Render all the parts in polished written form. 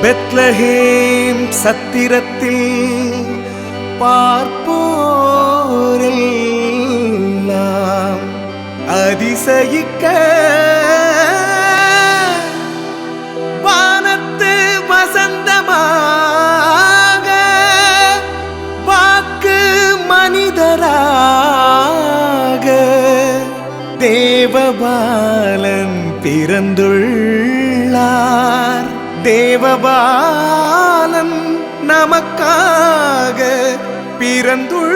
Bethlehem சத்திரத்தில் பார்ப்போரெல்லாம் அதிசயிக்க வானத்து வசந்தமாக வாக்கு மனிதராக தேவபாலன் பிறந்துள்ளார். தேவபாலன் நமக்காக பிறந்துள்ளார்.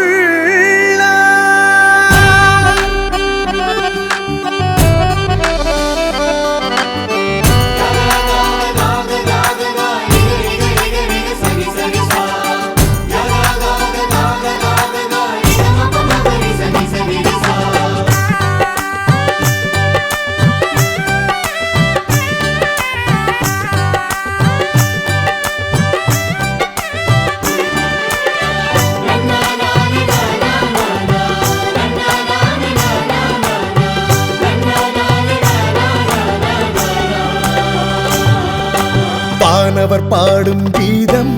வானவர் பாடும் கீதம்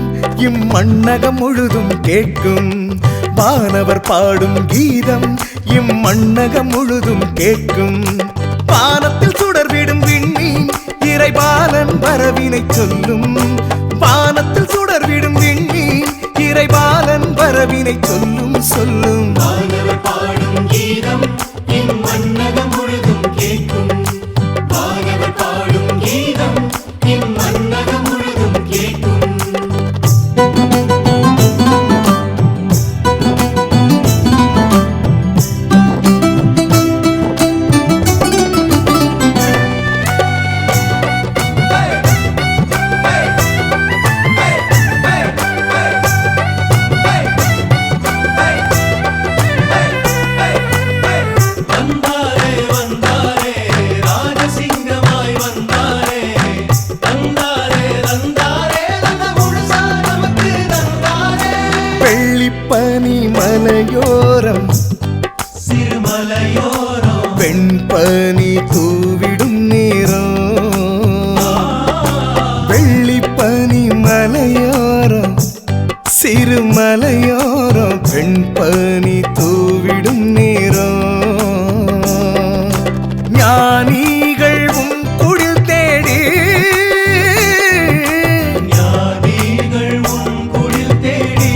இம்மண்ணகம் முழுதும் கேட்கும். வானவர் பாடும் கீதம் இம்மண்ணகம் முழுதும் கேட்கும். வானத்தில் சுடர்விடும் விண்மீன் இறைபாலன் வரவினை சொல்லும். வானத்தில் சுடர்விடும் விண்மீன் இறைபாலன் வரவினை சொல்லும் சொல்லும். வானவர் பாடும் கீதம் இம்மண்ணகம் முழுதும் கேட்கும். வானவர் பாடும் கீதம் இம்மண்ணகம் முழுதும் கேட்கும். வெள்ளிப்பனி மலையோரம் சிறுமலையோரம் வெண்பனி தூவிடும் நேரம். வெள்ளிப்பனி மலையோரம் சிறுமலையோரம் வெண்பனி தூவிடும் நேரம். ஞானிகள் உம் குடில் தேடி ஞானிகள் உம் குடில் தேடி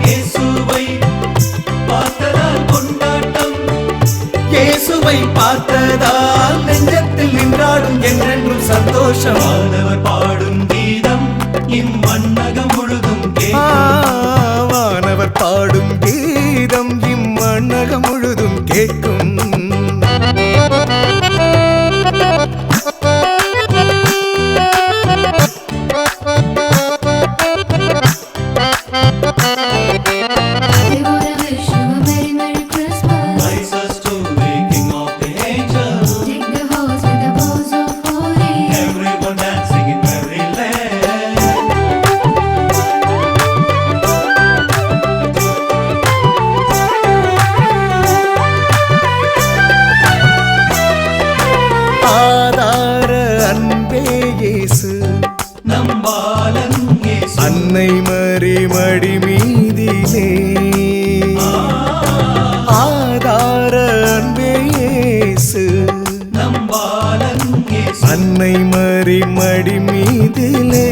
இயேசுவை பார்த்ததால் கொண்டாட்டம். இயேசுவை பார்த்ததால் நெஞ்சத்தில் நின்றாடும் என்றென்றும் சந்தோஷம். வானவர் பாடும் கீதம் இம்மண்ணகம் முழுதும் கேட்கும். வானவர் பாடும் கீதம் இம்மண்ணகம் முழுதும் கேட்கும். அன்னை மரி மடி மீதிலே ஆதார அன்பே இயேசு. அன்னை மரி மடி மீதிலே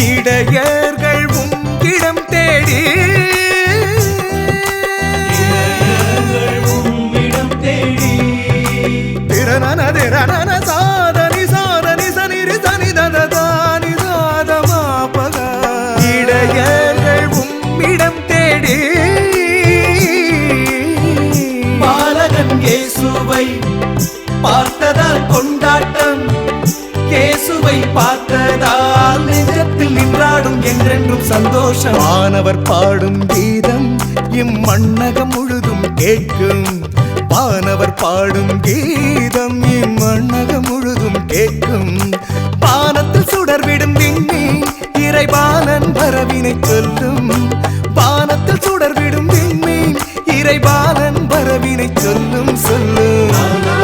இடையர்கள் உங்கிடம் தேடி திறனன திறனன சாதனி சாதனி சனிரி சனி தததானி சாதமாபக இடையர்கள் உம்மிடம் தேடி பாலகன் இயேசுவை பார்த்ததால் கொண்டாட்டம். இயேசுவை பார்த்ததால் நெஞ்சத்தில் நின்றாடும் என்றென்றும் சந்தோஷம். வானவர் பாடும் கீதம் இம்மண்ணகம் முழுதும் கேட்கும். வானவர் பாடும் கீதம் இம்மண்ணகம் முழுதும் கேட்கும். வானத்தில் சுடர்விடும் விண்மீன் இறைபாலன் வரவினை சொல்லும் வானத்தில் சுடர்விடும் விண்மீன் இறைபாலன் வரவினை சொல்லும் சொல்லும்